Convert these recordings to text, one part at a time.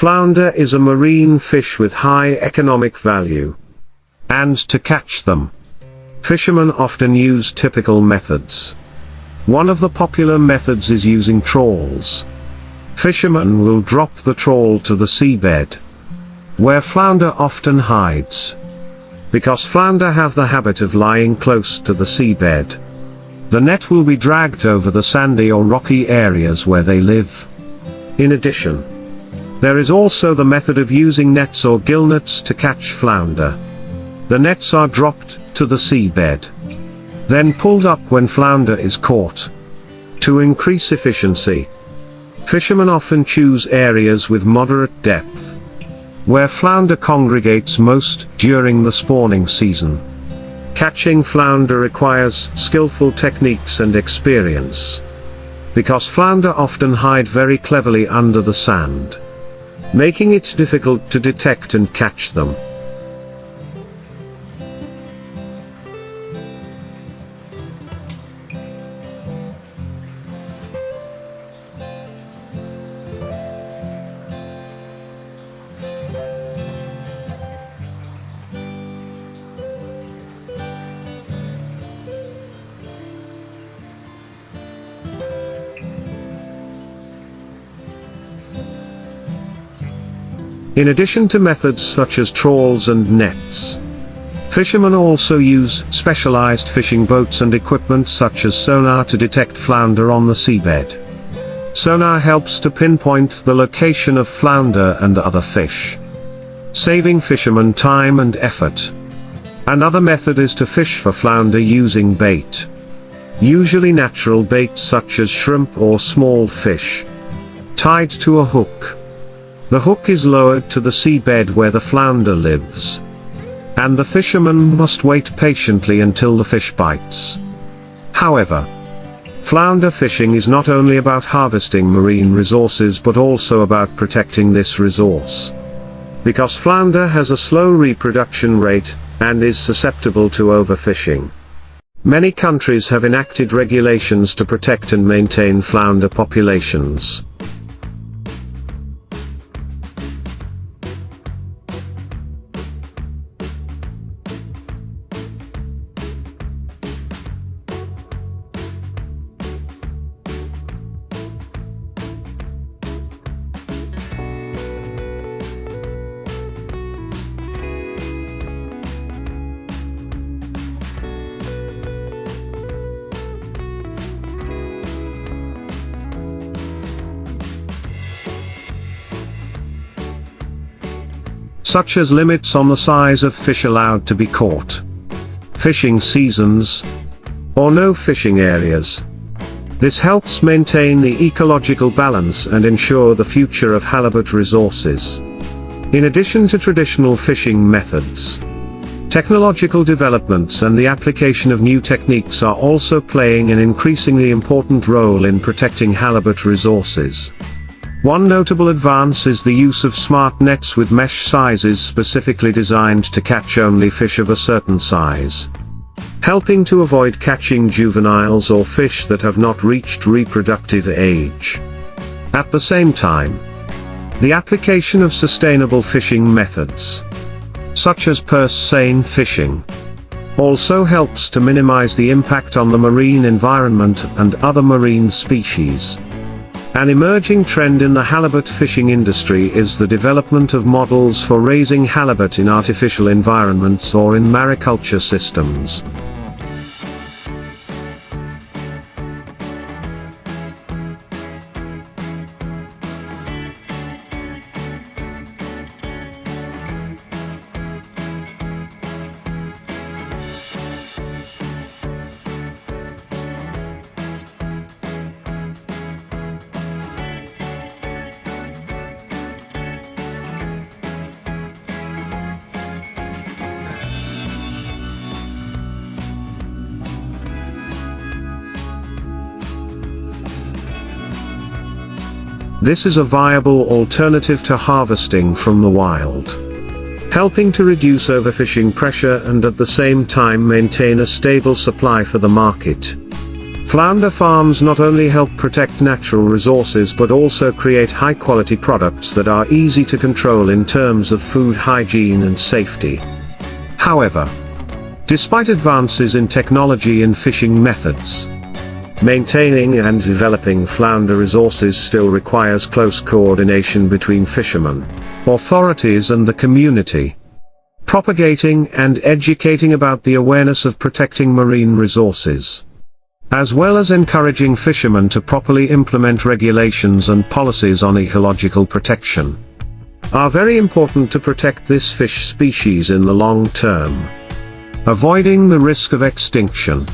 Flounder is a marine fish with high economic value. And to catch them, fishermen often use typical methods. One of the popular methods is using trawls. Fishermen will drop the trawl to the seabed, where flounder often hides. Because flounder have the habit of lying close to the seabed, the net will be dragged over the sandy or rocky areas where they live. In addition, there is also the method of using nets or gill nets to catch flounder. The nets are dropped to the seabed, then pulled up when flounder is caught. To increase efficiency, fishermen often choose areas with moderate depth, where flounder congregates most during the spawning season. Catching flounder requires skillful techniques and experience, because flounder often hide very cleverly under the sand, making it difficult to detect and catch them. In addition to methods such as trawls and nets, fishermen also use specialized fishing boats and equipment such as sonar to detect flounder on the seabed. Sonar helps to pinpoint the location of flounder and other fish, saving fishermen time and effort. Another method is to fish for flounder using bait, usually natural bait such as shrimp or small fish, tied to a hook. The hook is lowered to the seabed where the flounder lives, and the fisherman must wait patiently until the fish bites. However, flounder fishing is not only about harvesting marine resources but also about protecting this resource. Because flounder has a slow reproduction rate, and is susceptible to overfishing, many countries have enacted regulations to protect and maintain flounder populations. Such as limits on the size of fish allowed to be caught, fishing seasons, or no fishing areas. This helps maintain the ecological balance and ensure the future of halibut resources. In addition to traditional fishing methods, technological developments and the application of new techniques are also playing an increasingly important role in protecting halibut resources. One notable advance is the use of smart nets with mesh sizes specifically designed to catch only fish of a certain size, helping to avoid catching juveniles or fish that have not reached reproductive age. At the same time, the application of sustainable fishing methods, such as purse seine fishing, also helps to minimize the impact on the marine environment and other marine species. An emerging trend in the halibut fishing industry is the development of models for raising halibut in artificial environments or in mariculture systems. This is a viable alternative to harvesting from the wild, helping to reduce overfishing pressure and at the same time maintain a stable supply for the market. Flounder farms not only help protect natural resources but also create high-quality products that are easy to control in terms of food hygiene and safety. However, despite advances in technology and fishing methods, maintaining and developing flounder resources still requires close coordination between fishermen, authorities and the community. Propagating and educating about the awareness of protecting marine resources, as well as encouraging fishermen to properly implement regulations and policies on ecological protection, are very important to protect this fish species in the long term, avoiding the risk of extinction.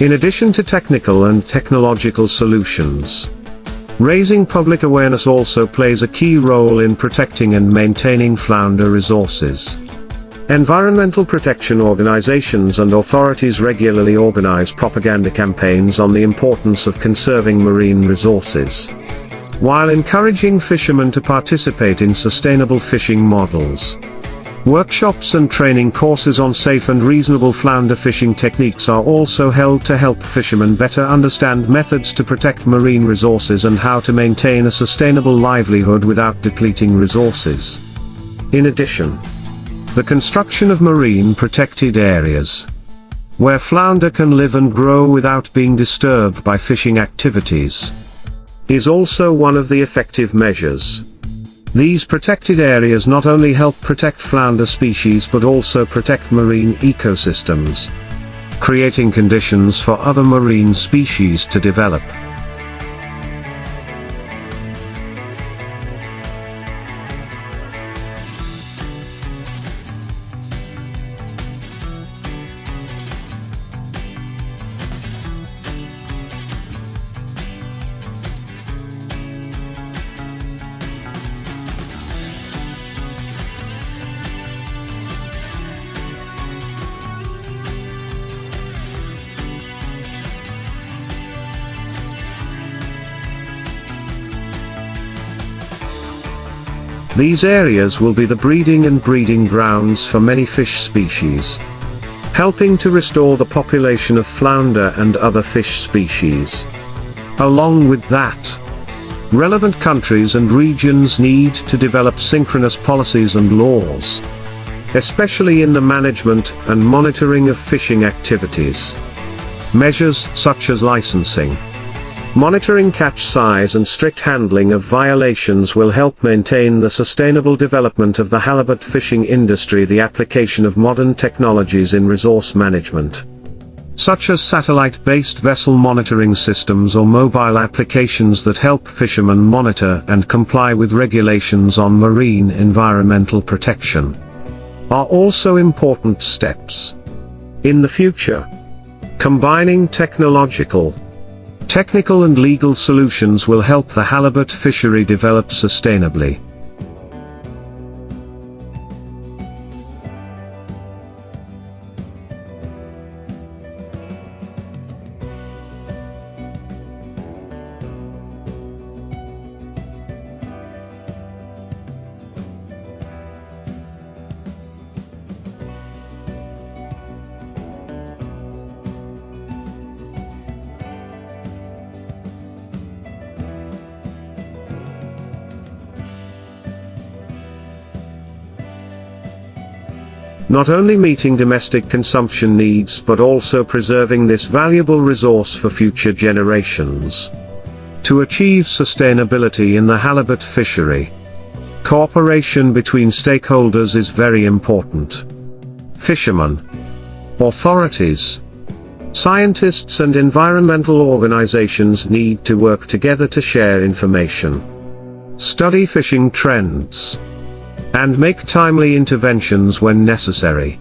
In addition to technical and technological solutions, raising public awareness also plays a key role in protecting and maintaining flounder resources. Environmental protection organizations and authorities regularly organize propaganda campaigns on the importance of conserving marine resources, while encouraging fishermen to participate in sustainable fishing models. Workshops and training courses on safe and reasonable flounder fishing techniques are also held to help fishermen better understand methods to protect marine resources and how to maintain a sustainable livelihood without depleting resources. In addition, the construction of marine protected areas, where flounder can live and grow without being disturbed by fishing activities, is also one of the effective measures. These protected areas not only help protect flounder species but also protect marine ecosystems, creating conditions for other marine species to develop. These areas will be the breeding and breeding grounds for many fish species, helping to restore the population of flounder and other fish species. Along with that, relevant countries and regions need to develop synchronous policies and laws, especially in the management and monitoring of fishing activities. Measures such as licensing, monitoring catch size and strict handling of violations will help maintain the sustainable development of the halibut fishing industry. The application of modern technologies in resource management, such as satellite-based vessel monitoring systems or mobile applications that help fishermen monitor and comply with regulations on marine environmental protection, are also important steps. In the future, combining technical and legal solutions will help the halibut fishery develop sustainably. Not only meeting domestic consumption needs but also preserving this valuable resource for future generations. To achieve sustainability in the halibut fishery, cooperation between stakeholders is very important. Fishermen, authorities, scientists and environmental organizations need to work together to share information, study fishing trends, and make timely interventions when necessary.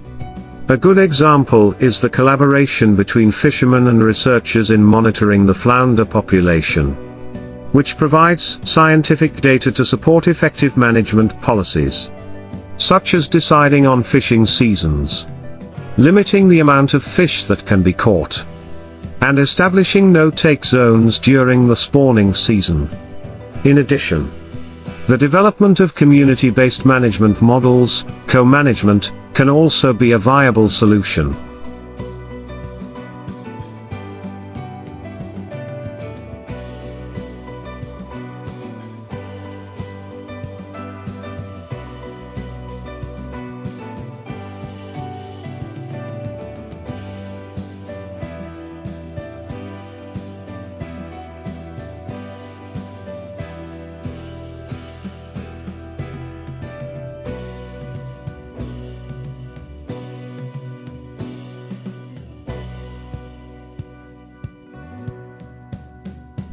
A good example is the collaboration between fishermen and researchers in monitoring the flounder population. which provides scientific data to support effective management policies, such as deciding on fishing seasons, limiting the amount of fish that can be caught, and establishing no-take zones during the spawning season. In addition, the development of community-based management models, co-management, can also be a viable solution.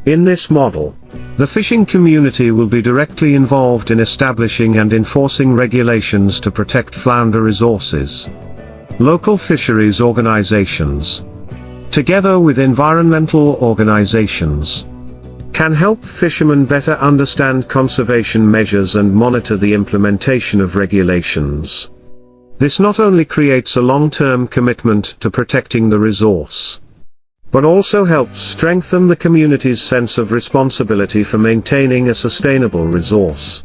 In this model, the fishing community will be directly involved in establishing and enforcing regulations to protect flounder resources. Local fisheries organizations, together with environmental organizations, can help fishermen better understand conservation measures and monitor the implementation of regulations. This not only creates a long-term commitment to protecting the resource, but also helps strengthen the community's sense of responsibility for maintaining a sustainable resource.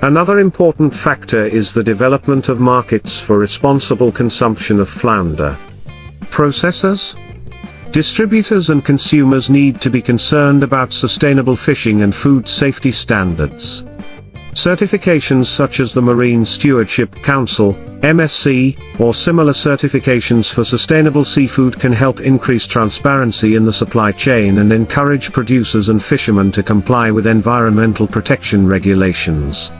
Another important factor is the development of markets for responsible consumption of flounder. Processors, distributors and consumers need to be concerned about sustainable fishing and food safety standards. Certifications such as the Marine Stewardship Council, MSC, or similar certifications for sustainable seafood can help increase transparency in the supply chain and encourage producers and fishermen to comply with environmental protection regulations.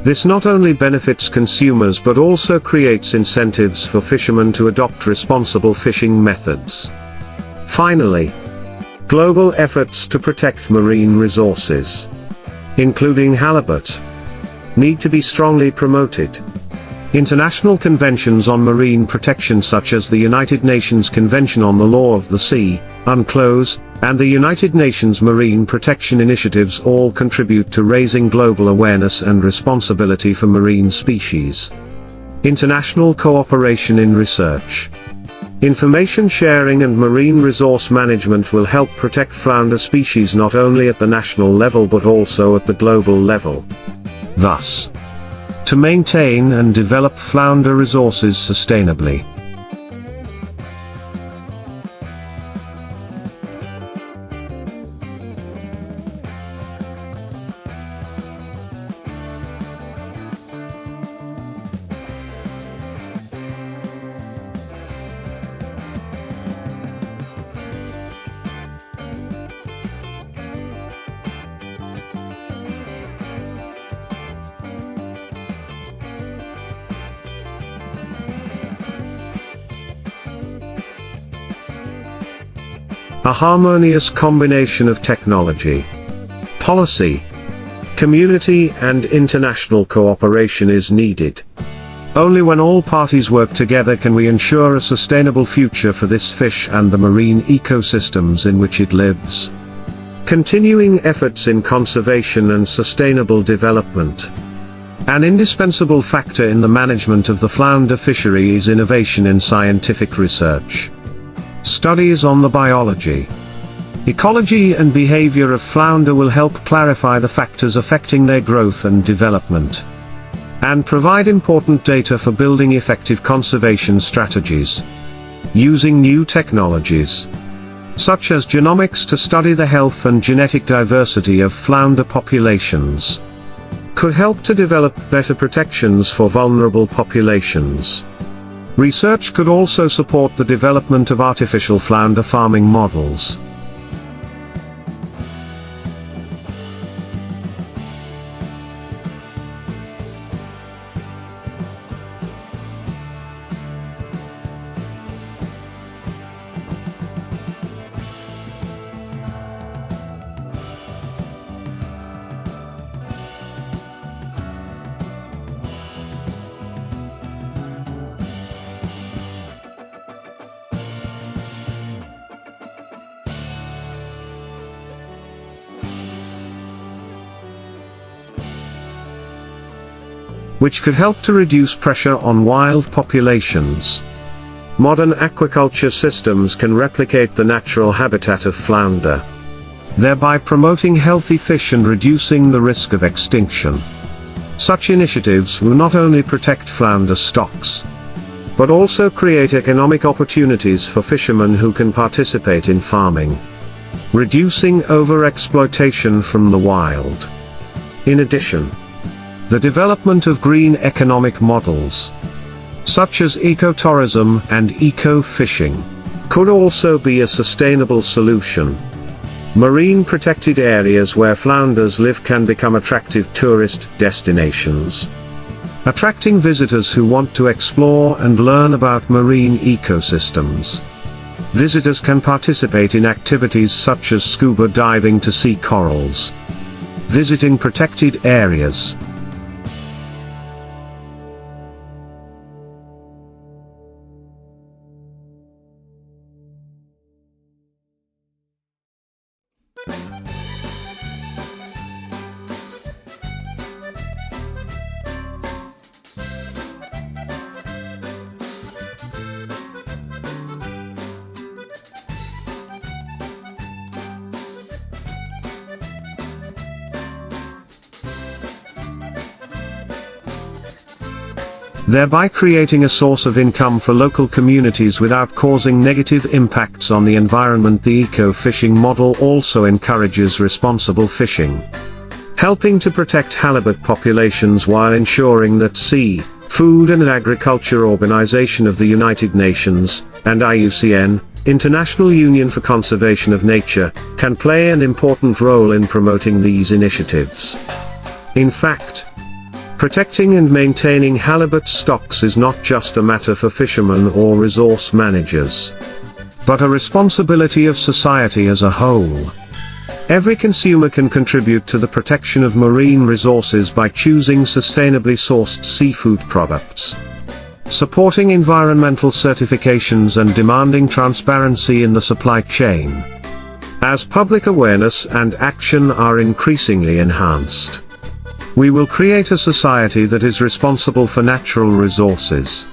This not only benefits consumers but also creates incentives for fishermen to adopt responsible fishing methods. Finally, global efforts to protect marine resources, including halibut, need to be strongly promoted. International conventions on marine protection such as the United Nations Convention on the Law of the Sea, UNCLOS, and the United Nations Marine Protection Initiatives all contribute to raising global awareness and responsibility for marine species. International cooperation in research, information sharing and marine resource management will help protect flounder species not only at the national level but also at the global level. Thus, to maintain and develop flounder resources sustainably. A harmonious combination of technology, policy, community and international cooperation is needed. Only when all parties work together can we ensure a sustainable future for this fish and the marine ecosystems in which it lives. Continuing efforts in conservation and sustainable development. An indispensable factor in the management of the flounder fishery is innovation in scientific research. Studies on the biology, ecology and behavior of flounder will help clarify the factors affecting their growth and development, and provide important data for building effective conservation strategies. Using new technologies, such as genomics to study the health and genetic diversity of flounder populations, could help to develop better protections for vulnerable populations. Research could also support the development of artificial flounder farming models. which could help to reduce pressure on wild populations. Modern aquaculture systems can replicate the natural habitat of flounder, thereby promoting healthy fish and reducing the risk of extinction. Such initiatives will not only protect flounder stocks, but also create economic opportunities for fishermen who can participate in farming, reducing overexploitation from the wild. In addition, the development of green economic models, such as ecotourism and eco-fishing, could also be a sustainable solution. Marine protected areas where flounders live can become attractive tourist destinations, attracting visitors who want to explore and learn about marine ecosystems. Visitors can participate in activities such as scuba diving to see corals, visiting protected areas. Thereby creating a source of income for local communities without causing negative impacts on the environment. The eco-fishing model also encourages responsible fishing, helping to protect halibut populations while ensuring that Sea, Food and Agriculture Organization of the United Nations, and IUCN, International Union for Conservation of Nature, can play an important role in promoting these initiatives. In fact, protecting and maintaining halibut stocks is not just a matter for fishermen or resource managers, but a responsibility of society as a whole. Every consumer can contribute to the protection of marine resources by choosing sustainably sourced seafood products, supporting environmental certifications and demanding transparency in the supply chain. As public awareness and action are increasingly enhanced, we will create a society that is responsible for natural resources,